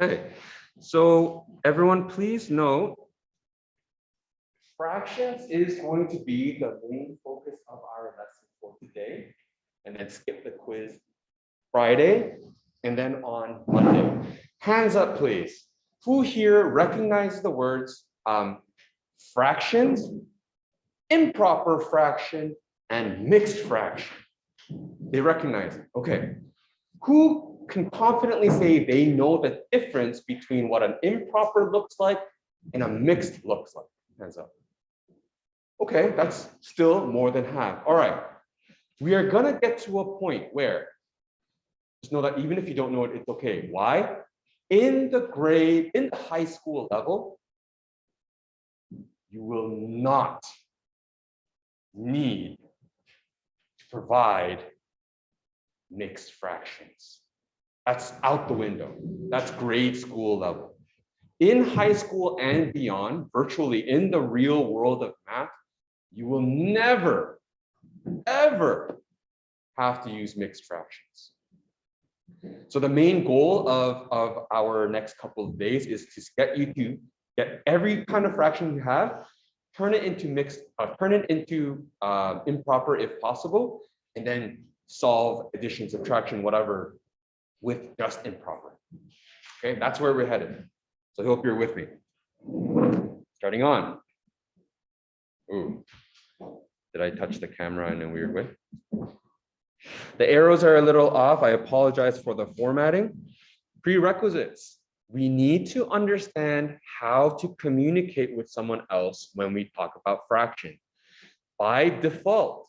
Okay, so everyone please note, fractions is going to be the main focus of our lesson for today, and then skip the quiz Friday, and then on Monday. Hands up, please. Who here recognizes the words fractions, improper fraction, and mixed fraction? They recognize it. Okay. Who can confidently say they know the difference between what an improper looks like and a mixed looks like? Hands up. Okay, that's still more than half. All right. We are going to get to a point where just know that even if you don't know it, it's okay. Why? In the high school level, you will not need to provide mixed fractions. That's out the window. That's grade school level. In high school and beyond, virtually in the real world of math, you will never, ever have to use mixed fractions. So the main goal of our next couple of days is to get you to get every kind of fraction you have, turn it into improper if possible, and then solve addition, subtraction, whatever, with just improper. Okay, that's where we're headed. So I hope you're with me. Starting on. Ooh, did I touch the camera in a weird way? The arrows are a little off. I apologize for the formatting. Prerequisites. We need to understand how to communicate with someone else when we talk about fraction. By default,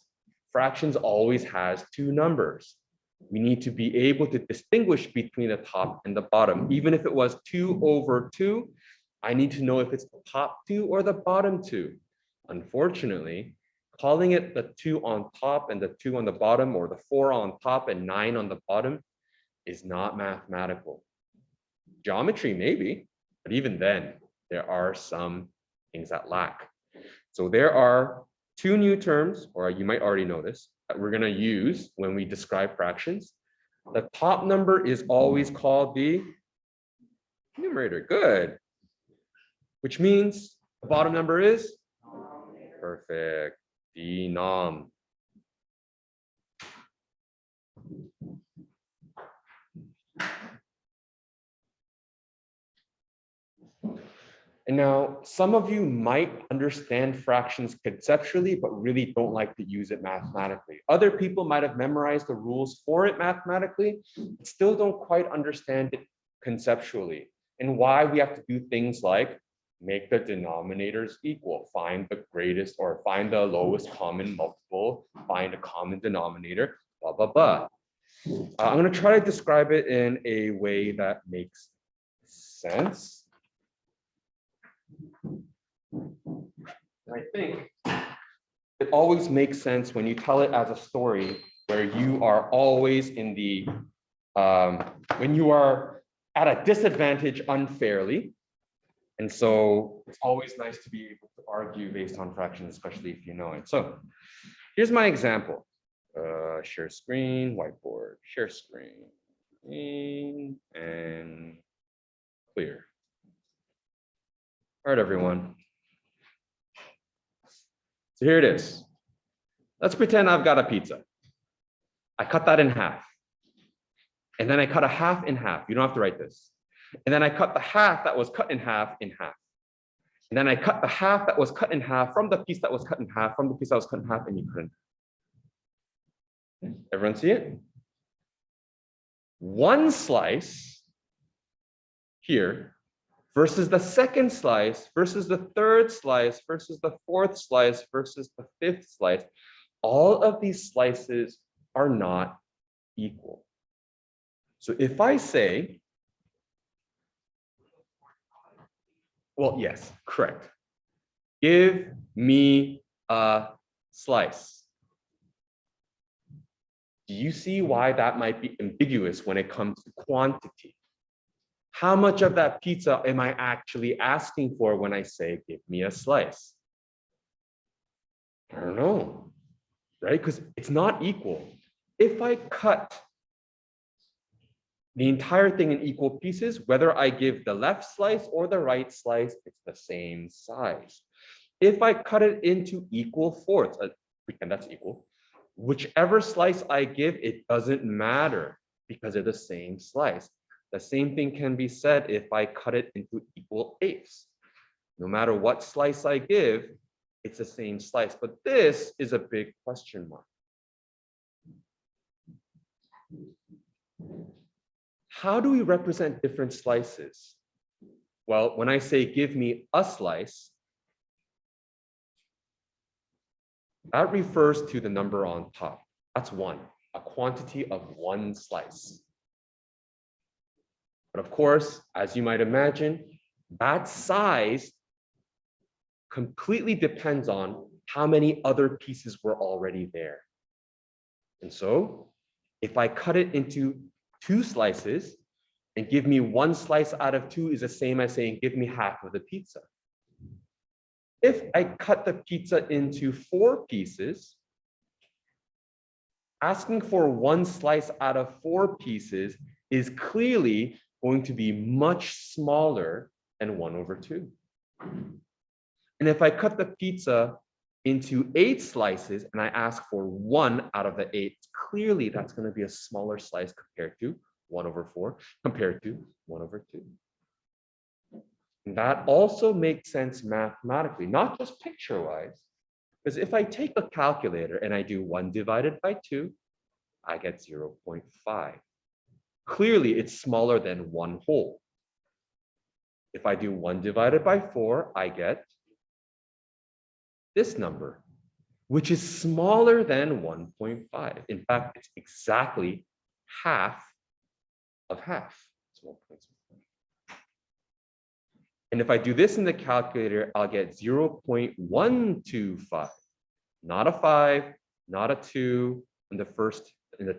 fractions always has two numbers. We need to be able to distinguish between the top and the bottom. Even if it was 2 over 2, I need to know if it's the top 2 or the bottom 2. Unfortunately, calling it the 2 on top and the 2 on the bottom, or the 4 on top and 9 on the bottom, is not mathematical. Geometry, maybe, but even then, there are some things that lack. So there are two new terms, or you might already know this, that we're going to use when we describe fractions. The top number is always called the numerator. Good. Which means the bottom number is? Perfect. Denom. And now some of you might understand fractions conceptually, but really don't like to use it mathematically. Other people might have memorized the rules for it mathematically, but still don't quite understand it conceptually, and why we have to do things like make the denominators equal, find the greatest or find the lowest common multiple, find a common denominator, blah, blah, blah. I'm going to try to describe it in a way that makes sense. And I think it always makes sense when you tell it as a story where you are always in the, when you are at a disadvantage unfairly. And so it's always nice to be able to argue based on fractions, especially if you know it. So here's my example. Share screen, whiteboard, share screen, and clear. All right, everyone. So here it is. Let's pretend I've got a pizza. I cut that in half. And then I cut a half in half. You don't have to write this. And then I cut the half that was cut in half in half. And then I cut the half that was cut in half from the piece that was cut in half from the piece that was cut in half, and you couldn't. Everyone see it? One slice here versus the second slice versus the third slice versus the fourth slice versus the fifth slice. All of these slices are not equal. So if I say, well, yes, correct. Give me a slice. Do you see why that might be ambiguous when it comes to quantity? How much of that pizza am I actually asking for when I say, give me a slice? I don't know, right? Because it's not equal. If I cut the entire thing in equal pieces, whether I give the left slice or the right slice, it's the same size. If I cut it into equal fourths, pretend that's equal, whichever slice I give, it doesn't matter because they're the same slice. The same thing can be said if I cut it into equal eighths. No matter what slice I give, it's the same slice. But this is a big question mark. How do we represent different slices? Well, when I say give me a slice, that refers to the number on top. That's one, a quantity of one slice. But of course, as you might imagine, that size completely depends on how many other pieces were already there. And so if I cut it into two slices and give me one slice out of two is the same as saying, give me half of the pizza. If I cut the pizza into 4 pieces, asking for one slice out of 4 pieces is clearly going to be much smaller than 1/2. And if I cut the pizza into 8 slices and I ask for 1 out of the 8, clearly that's going to be a smaller slice compared to 1/4, compared to 1/2. And that also makes sense mathematically, not just picture-wise, because if I take a calculator and I do 1 divided by 2, I get 0.5. Clearly, it's smaller than 1 whole. If I do 1 divided by 4, I get this number, which is smaller than 1.5. In fact, it's exactly half of half. It's 1.5. And if I do this in the calculator, I'll get 0.125. Not a 5, not a 2 in the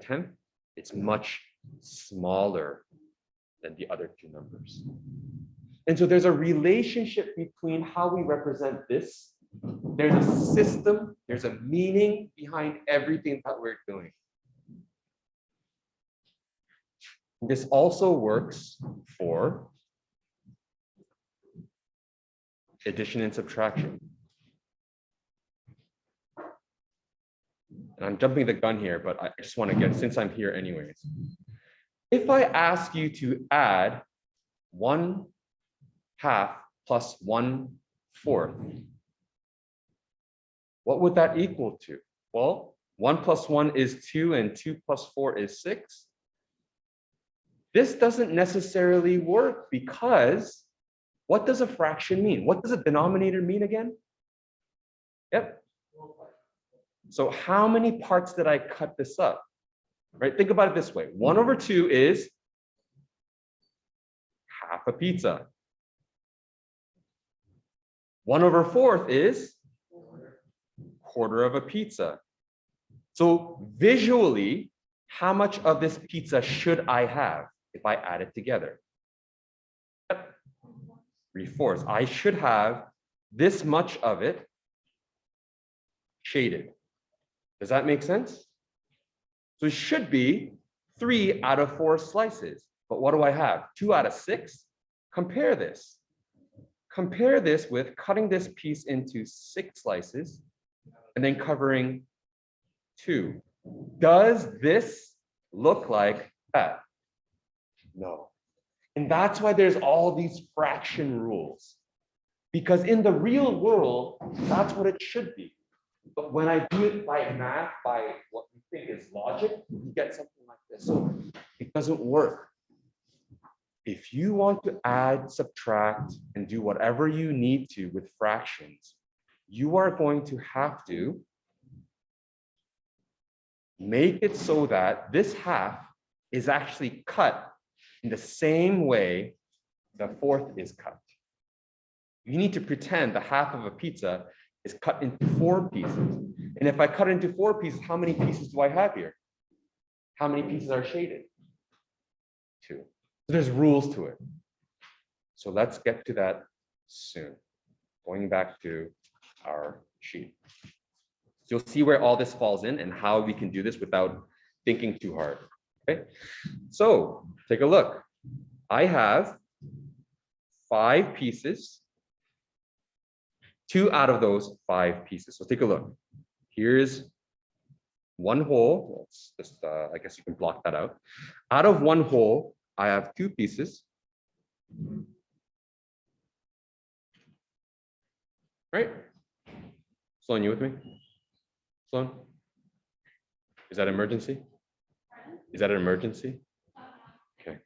10th. It's much smaller than the other 2 numbers. And so there's a relationship between how we represent this. There's a system, there's a meaning behind everything that we're doing. This also works for addition and subtraction. And I'm jumping the gun here, but I just want to get, since I'm here anyways. If I ask you to add 1/2 plus 1/4, what would that equal to? Well, 1 plus 1 is 2 and 2 plus 4 is 6. This doesn't necessarily work because what does a fraction mean? What does a denominator mean again? Yep. So how many parts did I cut this up? Right? Think about it this way. 1/2 is half a pizza. 1/4 is quarter of a pizza. So visually, how much of this pizza should I have if I add it together? 3/4. I should have this much of it shaded. Does that make sense? So it should be 3 out of 4 slices. But what do I have? 2 out of 6? Compare this. Compare this with cutting this piece into 6 slices and then covering 2. Does this look like that? No. And that's why there's all these fraction rules. Because in the real world, that's what it should be. But when I do it by math, by what we think is logic, you get something like this. So it doesn't work. If you want to add, subtract, and do whatever you need to with fractions, you are going to have to make it so that this half is actually cut in the same way the 4th is cut. You need to pretend the half of a pizza is cut into 4 pieces. And if I cut into 4 pieces, how many pieces do I have here? How many pieces are shaded? 2. So there's rules to it. So let's get to that soon. Going back to our sheet. You'll see where all this falls in and how we can do this without thinking too hard. Okay, so take a look. I have 5 pieces. 2 out of those 5 pieces. So take a look. Here's 1 whole. Let's just, I guess you can block that out. Out of 1 whole, I have 2 pieces. Right? Sloan, you with me? Sloan? Is that emergency? Is that an emergency? Okay.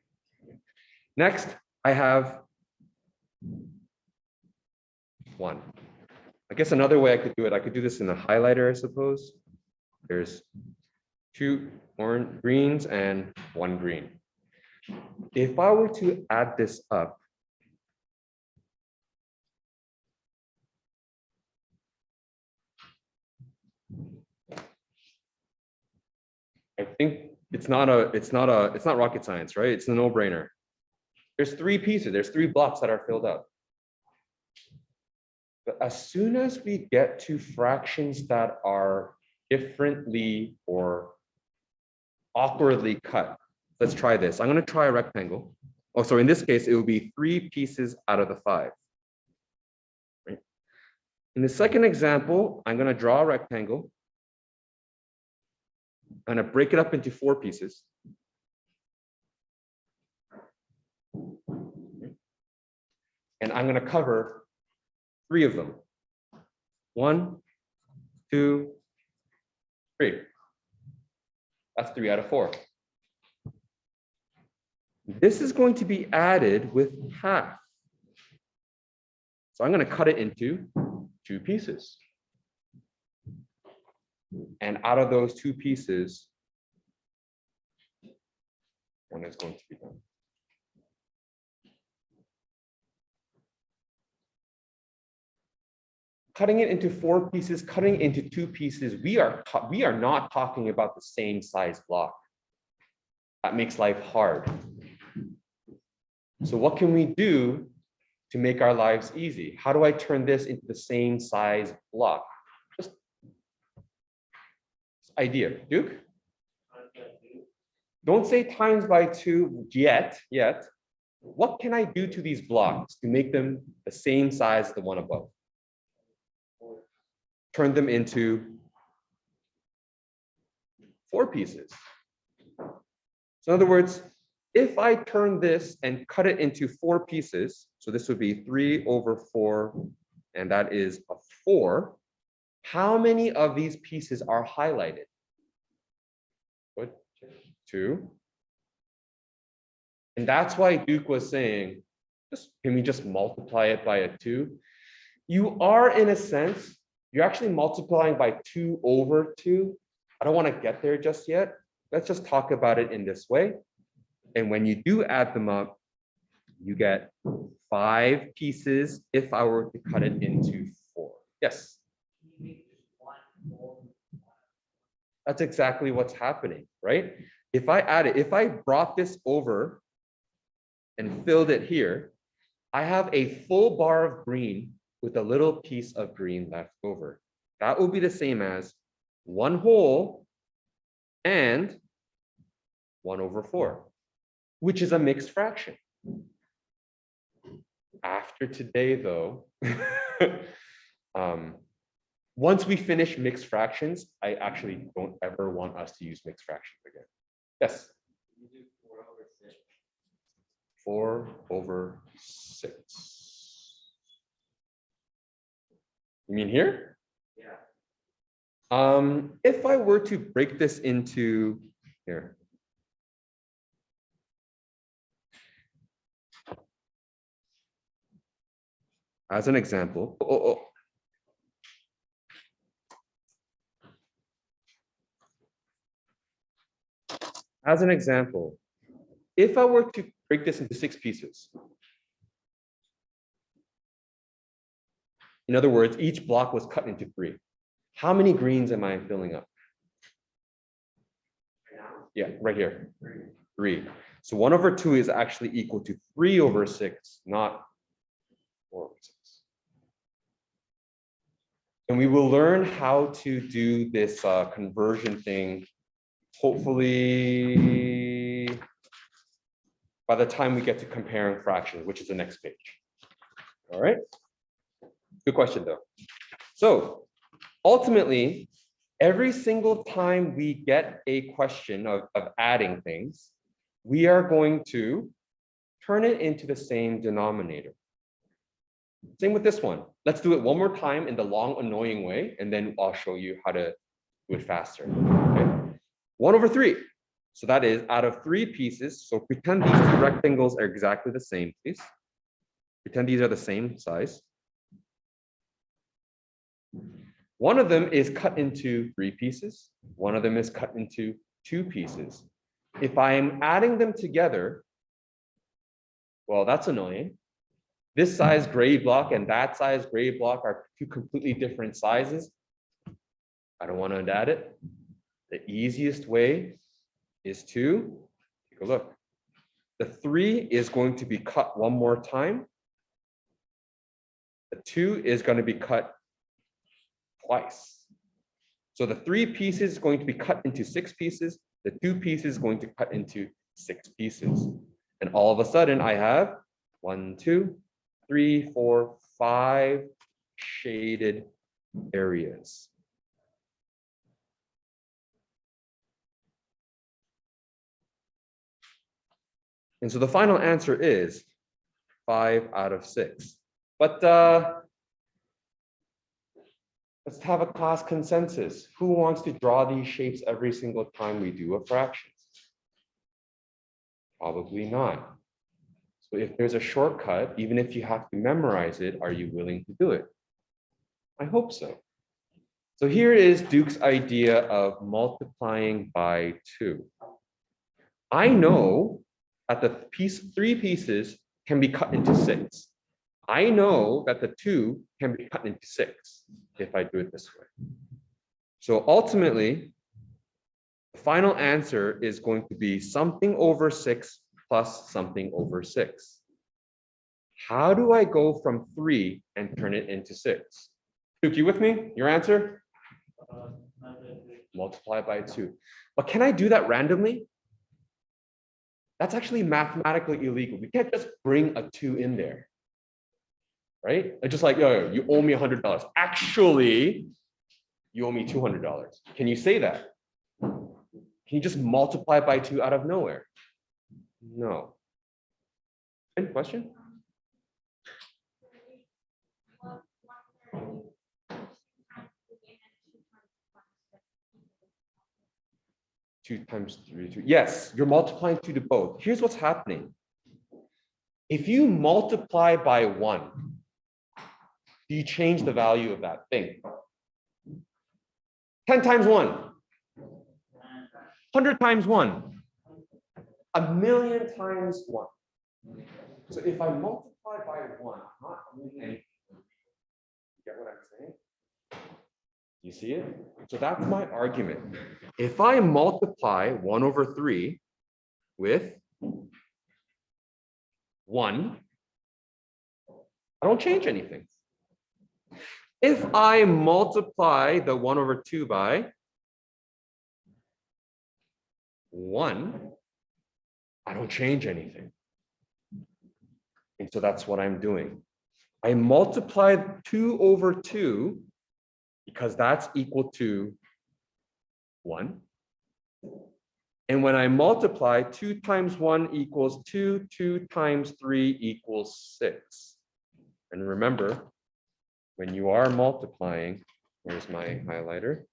Next, I have 1. I guess another way I could do it, I could do this in a highlighter, I suppose. There's 2 orange greens and 1 green. If I were to add this up, I think it's not rocket science, right? It's a no-brainer. There's 3 pieces, there's 3 blocks that are filled up. But as soon as we get to fractions that are differently or awkwardly cut, let's try this. I'm going to try a rectangle. Oh, so in this case, it will be 3 pieces out of the 5. Right? In the second example, I'm going to draw a rectangle. I'm going to break it up into 4 pieces. And I'm going to cover 3 of them. 1, 2, 3. That's 3 out of 4. This is going to be added with half. So I'm going to cut it into 2 pieces. And out of those 2 pieces, 1 is going to be done. Cutting it into 4 pieces, cutting into 2 pieces, we are not talking about the same size block. That makes life hard. So what can we do to make our lives easy? How do I turn this into the same size block? Just idea. Duke? Don't say times by 2 yet. What can I do to these blocks to make them the same size as the one above? Turn them into 4 pieces. So in other words, if I turn this and cut it into 4 pieces, so this would be 3 over 4, and that is a 4. How many of these pieces are highlighted? What? 2. And that's why Duke was saying, can we just multiply it by a 2? You are, in a sense, you're actually multiplying by 2 over 2. I don't want to get there just yet. Let's just talk about it in this way. And when you do add them up, you get 5 pieces if I were to cut it into 4. Yes? That's exactly what's happening, right? If I brought this over and filled it here, I have a full bar of green with a little piece of green left over. That will be the same as 1 whole and 1 over 4, which is a mixed fraction. After today, though, once we finish mixed fractions, I actually don't ever want us to use mixed fractions again. Yes? 4 over 6. You mean here? Yeah. If I were to break this into here. As an example. As an example, if I were to break this into 6 pieces, in other words, each block was cut into 3. How many greens am I filling up? Yeah, right here. 3. So 1 over 2 is actually equal to 3 over 6, not 4 over 6. And we will learn how to do this conversion thing, hopefully by the time we get to comparing fractions, which is the next page. All right. Good question though. So ultimately, every single time we get a question of adding things, we are going to turn it into the same denominator. Same with this one. Let's do it one more time in the long, annoying way, and then I'll show you how to do it faster. Okay? 1/3. So that is out of 3 pieces. So pretend these 2 rectangles are exactly the same, please. Pretend these are the same size. One of them is cut into 3 pieces. One of them is cut into 2 pieces. If I am adding them together, well, that's annoying. This size gray block and that size gray block are 2 completely different sizes. I don't want to add it. The easiest way is to take a look. The 3 is going to be cut one more time. The 2 is going to be cut twice. So the 3 pieces is going to be cut into 6 pieces. The 2 pieces is going to cut into 6 pieces. And all of a sudden I have 1, 2, 3, 4, 5 shaded areas. And so the final answer is 5 out of 6. But let's have a class consensus. Who wants to draw these shapes every single time we do a fraction? Probably not. So if there's a shortcut, even if you have to memorize it, are you willing to do it? I hope so. So here is Duke's idea of multiplying by 2. I know that the 3 pieces can be cut into 6. I know that the 2 can be cut into 6 if I do it this way. So ultimately, the final answer is going to be something over 6 plus something over 6. How do I go from 3 and turn it into 6? Duke, you with me? Your answer? Multiply by 2. But can I do that randomly? That's actually mathematically illegal. We can't just bring a 2 in there. Right? It's just like, yo, you owe me $100. Actually, you owe me $200. Can you say that? Can you just multiply by 2 out of nowhere? No. Any question? Two times 3, 2. Yes, you're multiplying 2 to both. Here's what's happening. If you multiply by 1, do you change the value of that thing? 10 times 1. 100 times 1. 1,000,000 times 1. So if I multiply by 1, I'm not doing anything. You get what I'm saying? You see it? So that's my argument. If I multiply 1/3 with 1, I don't change anything. If I multiply the 1/2 by 1, I don't change anything. And so that's what I'm doing. I multiplied 2/2 because that's equal to 1. And when I multiply, 2 times 1 equals 2, 2 times 3 equals 6. And remember, when you are multiplying, here's my highlighter,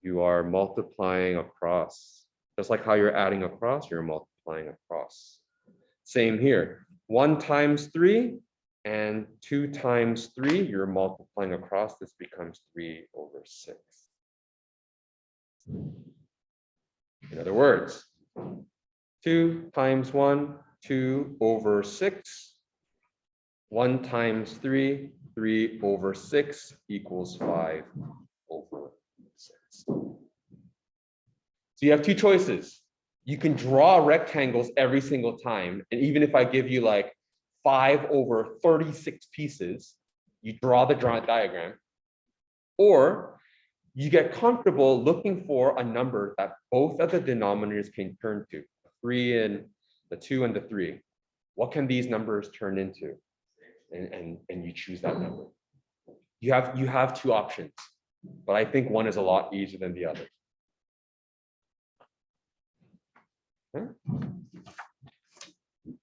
you are multiplying across. Just like how you're adding across, you're multiplying across. Same here, 1 times 3 and 2 times 3, you're multiplying across. This becomes 3/6. In other words, 2 times 1, 2/6. 1 times 3, 3/6 equals 5/6. So you have 2 choices. You can draw rectangles every single time. And even if I give you like 5/36 pieces, you draw the diagram. Or you get comfortable looking for a number that both of the denominators can turn to, 3 and the 2 and the 3. What can these numbers turn into? And you choose that number. You have 2 options, but I think one is a lot easier than the other. Okay.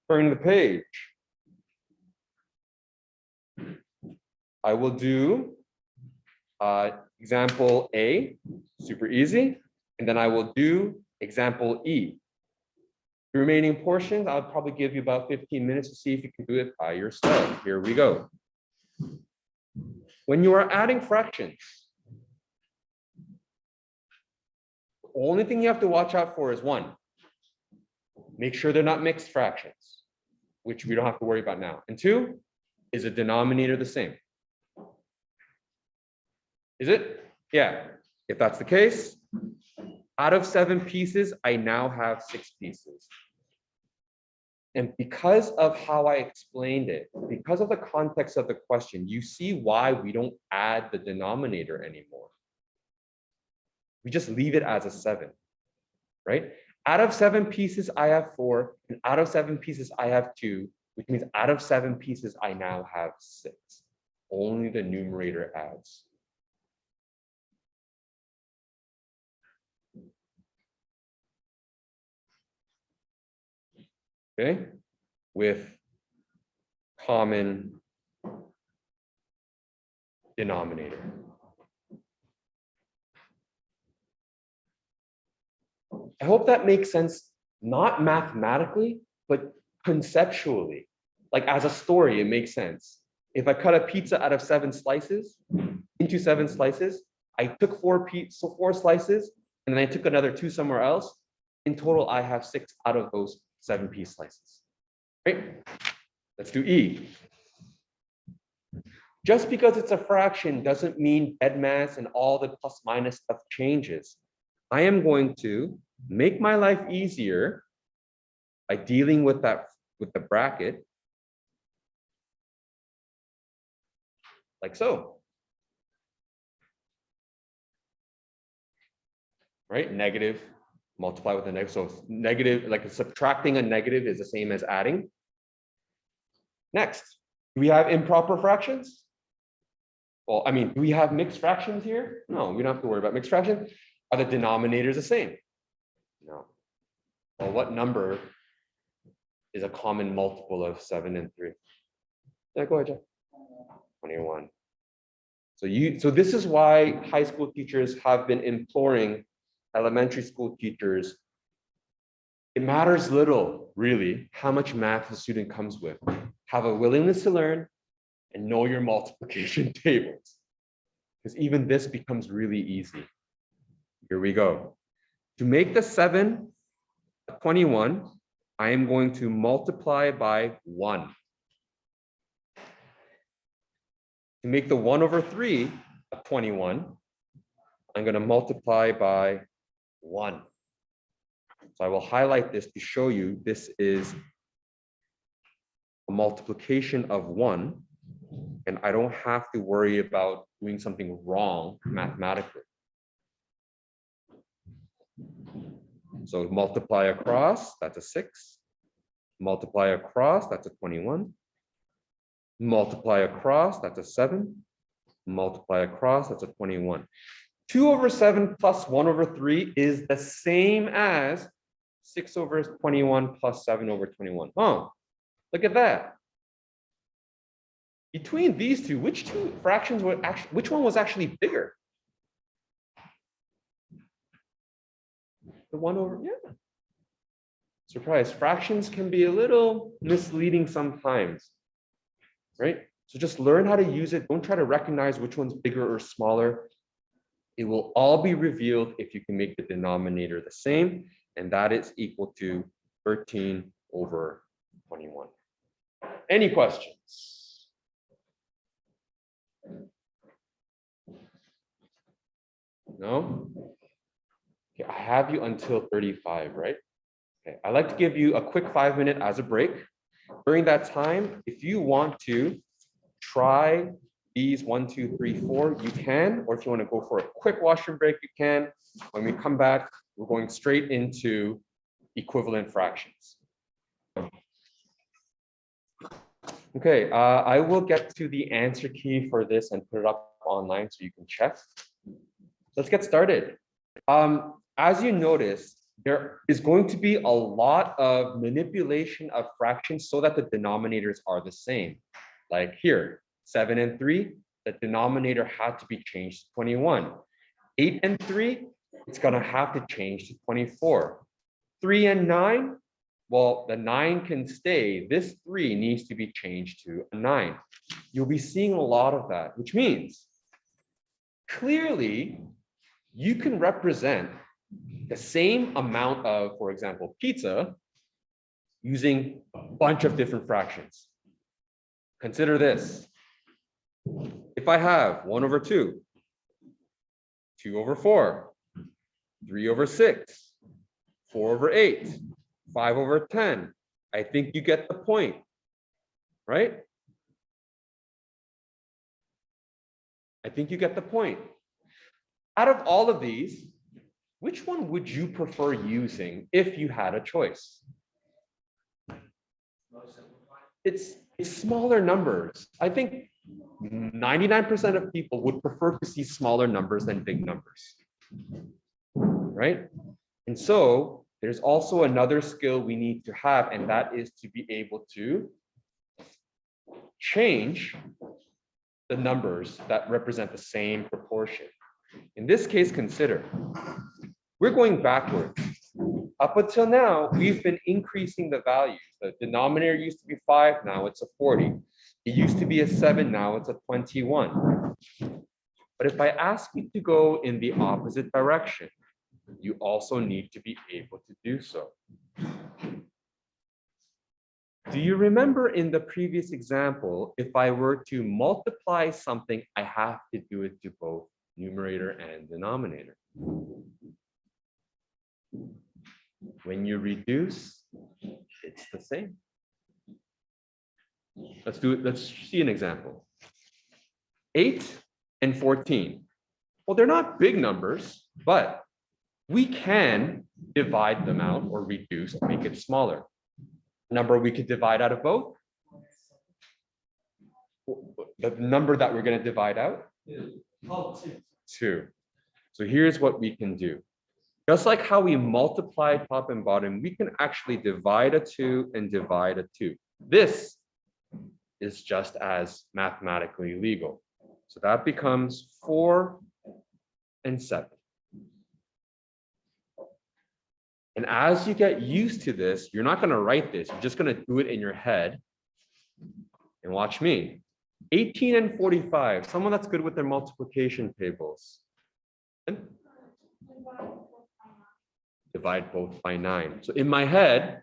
Turn the page. I will do example A, super easy, and then I will do example E. The remaining portions, I'll probably give you about 15 minutes to see if you can do it by yourself. Here we go. When you are adding fractions, the only thing you have to watch out for is 1, make sure they're not mixed fractions, which we don't have to worry about now. And 2, is the denominator the same? Is it? Yeah. If that's the case, out of 7 pieces, I now have 6 pieces. And because of how I explained it, because of the context of the question, you see why we don't add the denominator anymore. We just leave it as a 7, right? Out of 7 pieces, I have 4, and out of 7 pieces, I have 2, which means out of 7 pieces, I now have 6. Only the numerator adds. Okay, with common denominator. I hope that makes sense, not mathematically, but conceptually. Like as a story, it makes sense. If I cut a pizza out of 7 slices, into 7 slices, I took 4 slices, and then I took another 2 somewhere else. In total, I have 6 out of those 7-piece slices. Right? Let's do E. Just because it's a fraction doesn't mean dead mass and all the plus minus stuff changes. I am going to make my life easier by dealing with that with the bracket, like so. Right? Negative, multiply with a negative. So negative, like subtracting a negative is the same as adding. Next, do we have improper fractions? Well, I mean, do we have mixed fractions here? No, we don't have to worry about mixed fractions. Are the denominators the same? No. Well, what number is a common multiple of 7 and 3? Yeah, go ahead, Jeff. 21. So this is why high school teachers have been imploring elementary school teachers. It matters little, really, how much math the student comes with. Have a willingness to learn and know your multiplication tables. Because even this becomes really easy. Here we go. To make the 7 a 21, I am going to multiply by 1. To make the 1/3 a 21, I'm going to multiply by 1. So I will highlight this to show you this is a multiplication of 1, and I don't have to worry about doing something wrong mathematically. So multiply across, that's a 6. Multiply across, that's a 21. Multiply across, that's a 7. Multiply across, that's a 21. 2/7 plus 1/3 is the same as 6/21 plus 7/21. Oh, look at that. Between these two, which 2 fractions were actually, which one was actually bigger? The 1/, yeah. Surprise, fractions can be a little misleading sometimes, right? So just learn how to use it. Don't try to recognize which one's bigger or smaller. It will all be revealed if you can make the denominator the same, and that is equal to 13/21. Any questions? No? Okay, I have you until 35, right? Okay, I'd like to give you a quick 5-minute as a break. During that time, if you want to try these 1, 2, 3, 4, you can, or if you want to go for a quick washroom break, you can. When we come back, we're going straight into equivalent fractions. Okay, I will get to the answer key for this and put it up online so you can check. Let's get started. As you notice, there is going to be a lot of manipulation of fractions so that the denominators are the same. Like here, 7 and 3, the denominator had to be changed to 21. 8 and 3, it's going to have to change to 24. 3 and 9, well, the 9 can stay. This 3 needs to be changed to a 9. You'll be seeing a lot of that, which means clearly you can represent the same amount of, for example, pizza using a bunch of different fractions. Consider this. If I have 1 over 2, 2 over 4, 3 over 6, 4 over 8, 5 over 10, I think you get the point, right? I think you get the point. Out of all of these, which one would you prefer using if you had a choice? It's smaller numbers. I think 99% of people would prefer to see smaller numbers than big numbers, right? And so there's also another skill we need to have, and that is to be able to change the numbers that represent the same proportion. In this case, consider, we're going backwards. Up until now, we've been increasing the values. The denominator used to be 5, now it's a 40. It used to be a 7, now it's a 21. But if I ask you to go in the opposite direction, you also need to be able to do so. Do you remember in the previous example, if I were to multiply something, I have to do it to both numerator and denominator? When you reduce, it's the same. Let's do it. Let's see an example. 8 and 14. Well, they're not big numbers, but we can divide them out or reduce to make it smaller. Number we could divide out of both? The number that we're going to divide out? 2. So here's what we can do. Just like how we multiply top and bottom, we can actually divide a 2 and divide a 2. This is just as mathematically legal. So that becomes 4 and 7. And as you get used to this, you're not going to write this. You're just going to do it in your head. And watch me. 18 and 45. Someone that's good with their multiplication tables. And divide both by 9. So in my head,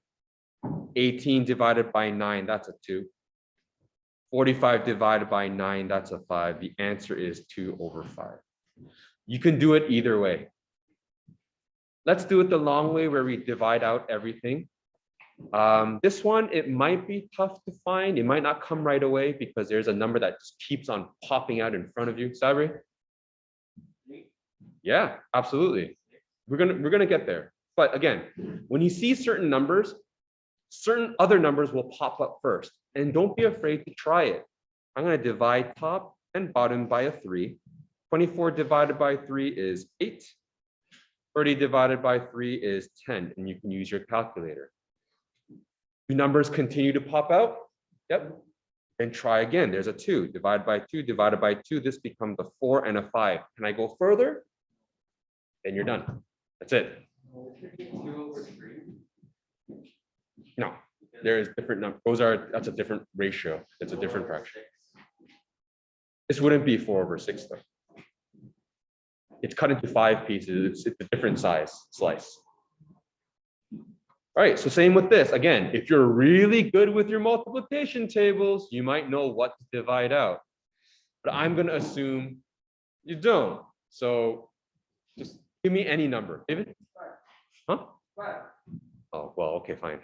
18 divided by 9, that's a 2. 45 divided by 9, that's a 5. The answer is 2 over 5. You can do it either way. Let's do it the long way where we divide out everything. This one, it might be tough to find. It might not come right away because there's a number that just keeps on popping out in front of you. Sabri? Yeah, absolutely. We're gonna get there. But again, when you see certain numbers, certain other numbers will pop up first. And don't be afraid to try it. I'm going to divide top and bottom by a 3. 24 divided by 3 is 8. 30 divided by 3 is 10. And you can use your calculator. Do numbers continue to pop out? Yep. And try again. There's a 2. Divided by 2, divided by 2. This becomes a 4 and a 5. Can I go further? Then you're done. That's it. 2 over 3. No, there is different numbers. That's a different ratio. It's a different fraction. This wouldn't be 4 over 6 though. It's cut into 5 pieces. It's a different size slice. All right, so same with this. Again, if you're really good with your multiplication tables, you might know what to divide out. But I'm going to assume you don't. So just give me any number. David? Huh? Oh, well, okay, fine.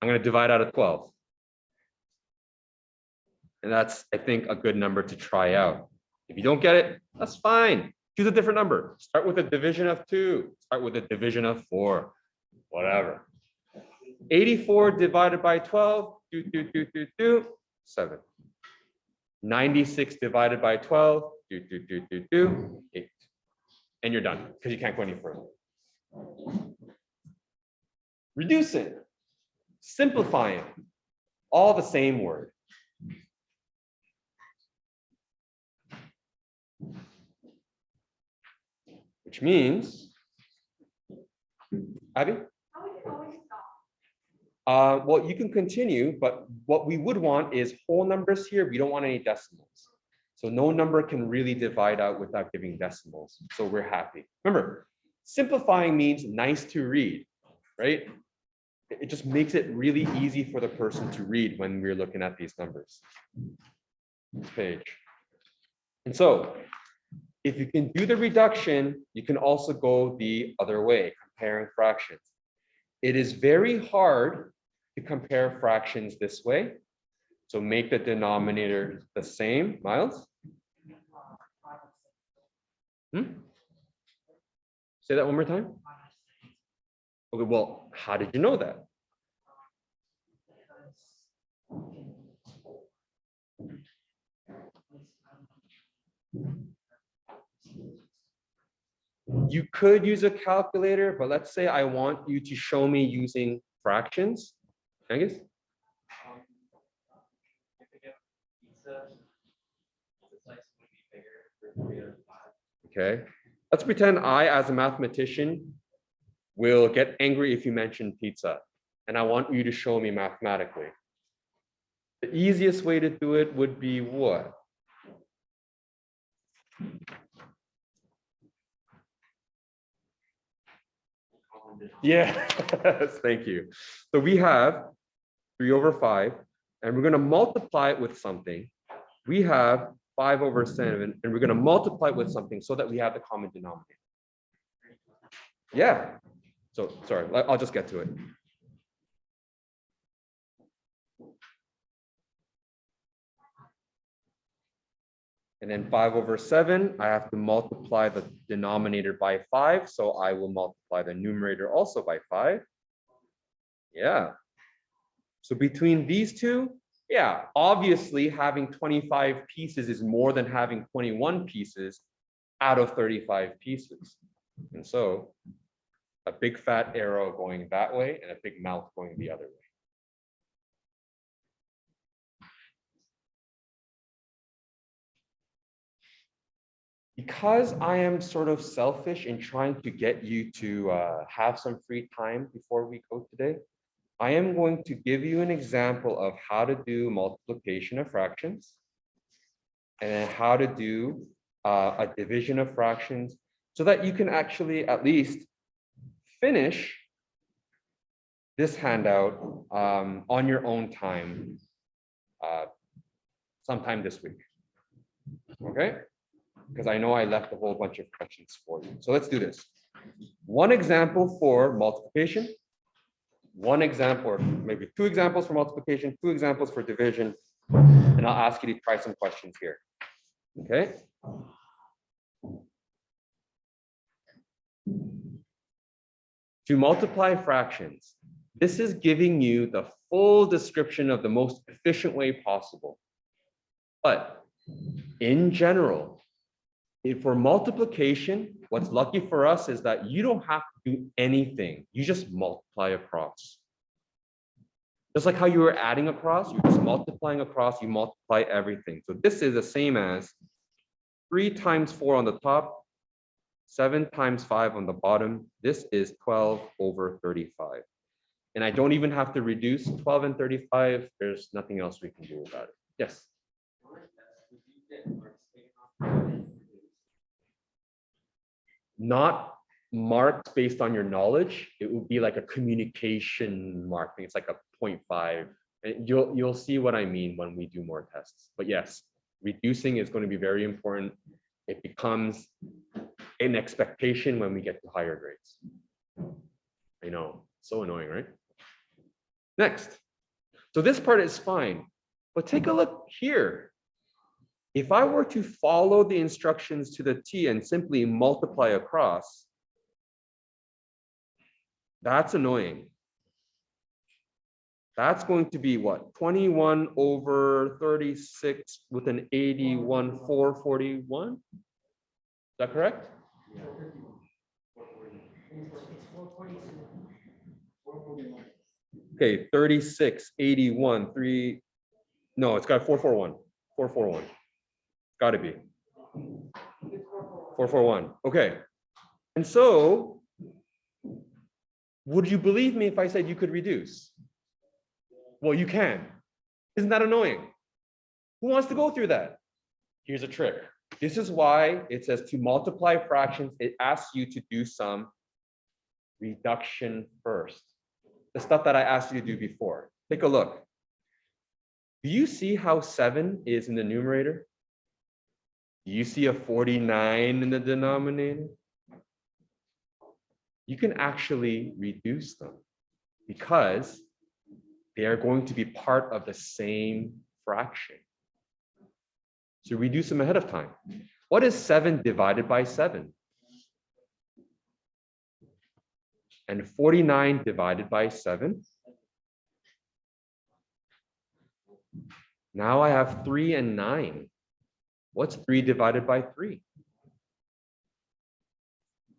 I'm going to divide out of 12. And that's, I think, a good number to try out. If you don't get it, that's fine. Choose a different number. Start with a division of 2. Start with a division of 4. Whatever. 84 divided by 12. 7. 96 divided by 12, 8. And you're done because you can't go any further. Reducing, simplifying, all the same word. Which means, Abby? How would you always stop? Well, you can continue, but what we would want is whole numbers here. We don't want any decimals. So no number can really divide out without giving decimals. So we're happy. Remember, simplifying means nice to read, right? It just makes it really easy for the person to read when we're looking at these numbers. This page. And so if you can do the reduction, you can also go the other way, comparing fractions. It is very hard to compare fractions this way. So make the denominator the same. Miles? Say that one more time. Okay, well, how did you know that? You could use a calculator, but let's say I want you to show me using fractions. Angus? Okay, let's pretend I, as a mathematician, will get angry if you mention pizza, and I want you to show me mathematically. The easiest way to do it would be what? Yeah, thank you. So we have 3/5, and we're going to multiply it with something. We have 5/7, and we're going to multiply it with something so that we have the common denominator. Yeah. So sorry, I'll just get to it. And then 5/7, I have to multiply the denominator by 5. So I will multiply the numerator also by 5. Yeah. So between these two, yeah, obviously having 25 pieces is more than having 21 pieces out of 35 pieces. And so a big fat arrow going that way and a big mouth going the other way. Because I am sort of selfish in trying to get you to have some free time before we go today, I am going to give you an example of how to do multiplication of fractions and then how to do a division of fractions so that you can actually at least finish this handout on your own time sometime this week. Okay? Because I know I left a whole bunch of questions for you. So let's do this. One example for multiplication, one example, or maybe 2 examples for multiplication, 2 examples for division, and I'll ask you to try some questions here. Okay? To multiply fractions, this is giving you the full description of the most efficient way possible. But in general, for multiplication, what's lucky for us is that you don't have to do anything. You just multiply across. Just like how you were adding across, you're just multiplying across, you multiply everything. So this is the same as 3 times 4 on the top, 7 times 5 on the bottom. This is 12/35. And I don't even have to reduce 12 and 35. There's nothing else we can do about it. Yes? Not marked based on your knowledge. It would be like a communication mark. It's like a 0.5. And you'll see what I mean when we do more tests. But yes, reducing is going to be very important. It becomes an expectation when we get to higher grades. I know, so annoying, right? Next. So this part is fine, but take a look here. If I were to follow the instructions to the T and simply multiply across, that's annoying. That's going to be what? 21 over 36 with an 81, 441? Is that correct? Okay, 36, 81, 3. No, it's got 441. 441. Got to be. 441. Okay. And so, would you believe me if I said you could reduce? Well, you can. Isn't that annoying? Who wants to go through that? Here's a trick. This is why it says to multiply fractions, it asks you to do some reduction first. The stuff that I asked you to do before. Take a look. Do you see how 7 is in the numerator? Do you see a 49 in the denominator? You can actually reduce them because they are going to be part of the same fraction. So reduce them ahead of time. What is 7 divided by 7? And 49 divided by 7? Now I have 3 and 9. What's 3 divided by 3?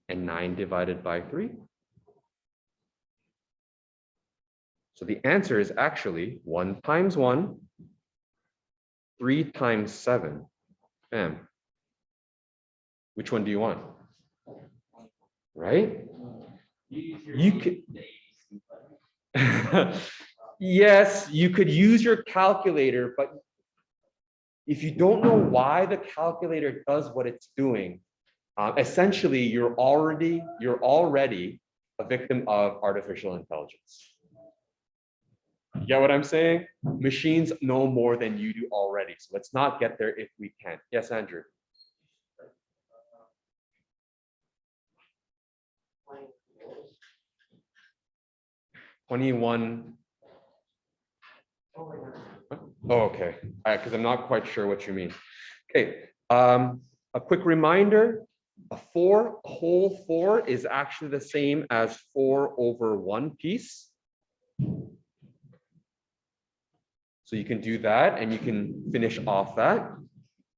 And 9 divided by 3? So the answer is actually 1 times 1, 3 times 7. Bam. Which one do you want? Right? You could. Yes, you could use your calculator, but if you don't know why the calculator does what it's doing, essentially you're already a victim of artificial intelligence. You get what I'm saying? Machines know more than you do already. So let's not get there if we can. Yes, Andrew. 21. Oh, okay. Because I'm not quite sure what you mean. Okay. A quick reminder, a whole 4 is actually the same as 4 over 1 piece. So you can do that and you can finish off that.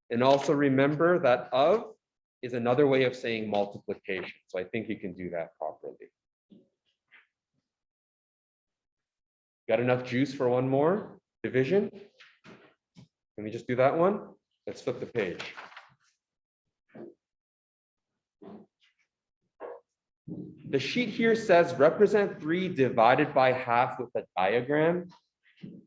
And also remember that of is another way of saying multiplication. So I think you can do that properly. Got enough juice for one more? Division? Can we just do that one? Let's flip the page. The sheet here says represent 3 divided by half with a diagram.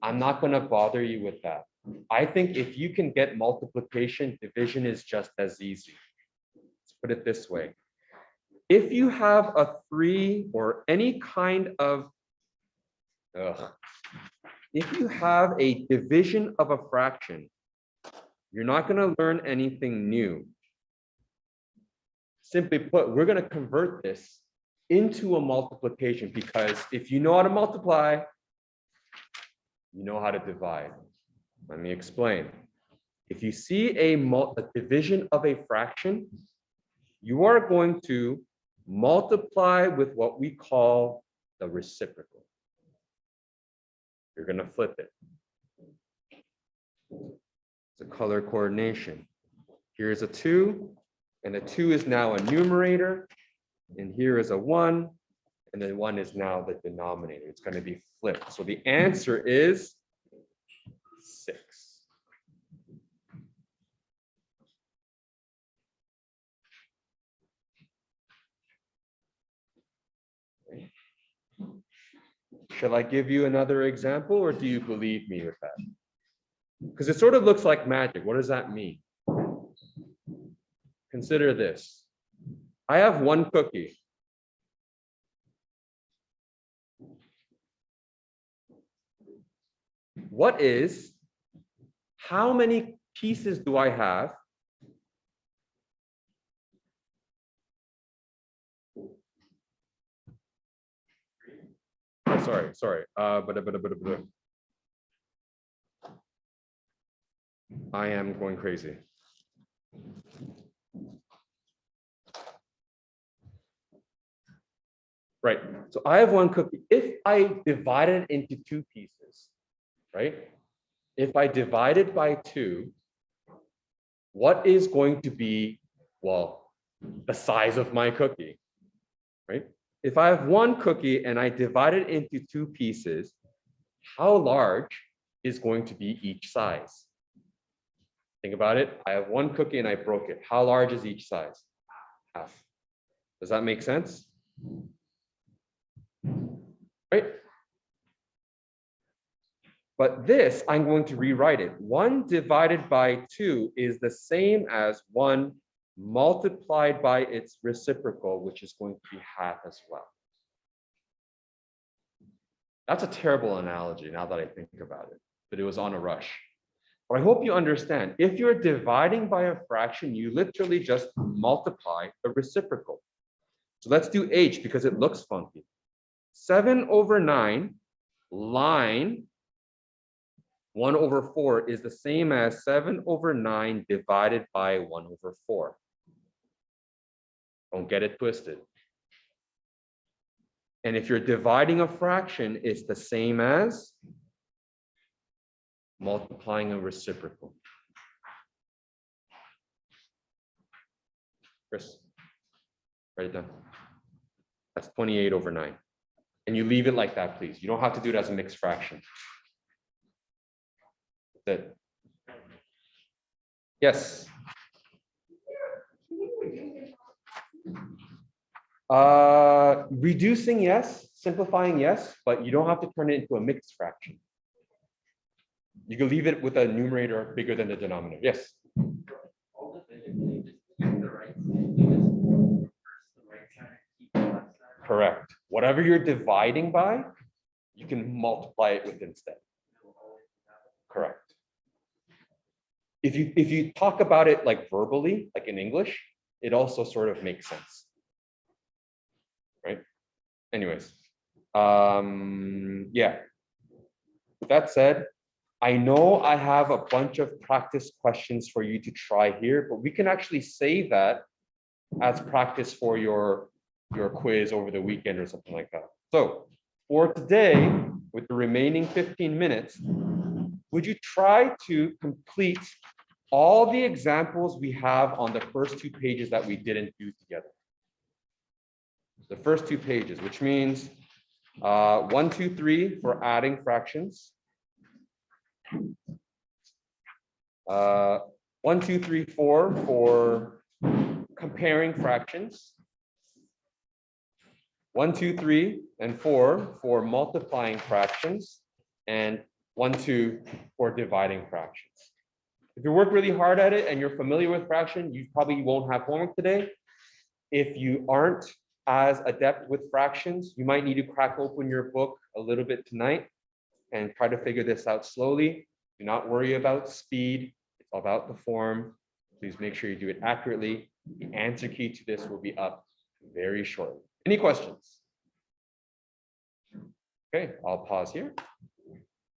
I'm not going to bother you with that. I think if you can get multiplication, division is just as easy. Let's put it this way. If you have a 3 or any kind of, if you have a division of a fraction, you're not going to learn anything new. Simply put, we're going to convert this into a multiplication because if you know how to multiply, you know how to divide. Let me explain. If you see a division of a fraction, you are going to multiply with what we call the reciprocal. You're going to flip it. It's a color coordination. Here's a 2, and the 2 is now a numerator, and here is a 1, and then 1 is now the denominator. It's going to be flipped. So the answer is 6. Shall I give you another example, or do you believe me with that? Because it sort of looks like magic. What does that mean? Consider this. I have 1 cookie. What is, how many pieces do I have? Oh, sorry. I am going crazy. Right. So I have one cookie. If I divide it into two pieces, right? If I divide it by 2, what is going to be, well, the size of my cookie, right? If I have one cookie and I divide it into 2 pieces, how large is going to be each size? Think about it. I have one cookie and I broke it. How large is each size? Half. Does that make sense? Right? But this, I'm going to rewrite it. 1 divided by 2 is the same as 1 multiplied by its reciprocal, which is going to be half as well. That's a terrible analogy now that I think about it, but it was on a rush. But I hope you understand, if you're dividing by a fraction, you literally just multiply the reciprocal. So let's do h because it looks funky. 7/9 line 1/4 is the same as 7/9 divided by 1/4. Don't get it twisted. And if you're dividing a fraction, it's the same as multiplying a reciprocal. Chris, write it down. That's 28/9. And you leave it like that, please. You don't have to do it as a mixed fraction. That's it. Yes. Reducing, yes. Simplifying, yes. But you don't have to turn it into a mixed fraction. You can leave it with a numerator bigger than the denominator. Yes. Correct. Whatever you're dividing by, you can multiply it with instead. Correct. If you talk about it like verbally, like in English, it also sort of makes sense. Right? Anyways, yeah. With that said, I know I have a bunch of practice questions for you to try here, but we can actually save that as practice for your quiz over the weekend or something like that. So for today, with the remaining 15 minutes, would you try to complete all the examples we have on the first 2 pages that we didn't do together? The first 2 pages, which means 1, 2, 3 for adding fractions. 1, 2, 3, 4 for comparing fractions. 1, 2, 3, and 4 for multiplying fractions, and 1, 2 for dividing fractions. If you work really hard at it and you're familiar with fraction, you probably won't have homework today. If you aren't as adept with fractions, you might need to crack open your book a little bit tonight and try to figure this out slowly. Do not worry about speed. It's all about the form. Please make sure you do it accurately. The answer key to this will be up very shortly. Any questions? Okay, I'll pause here.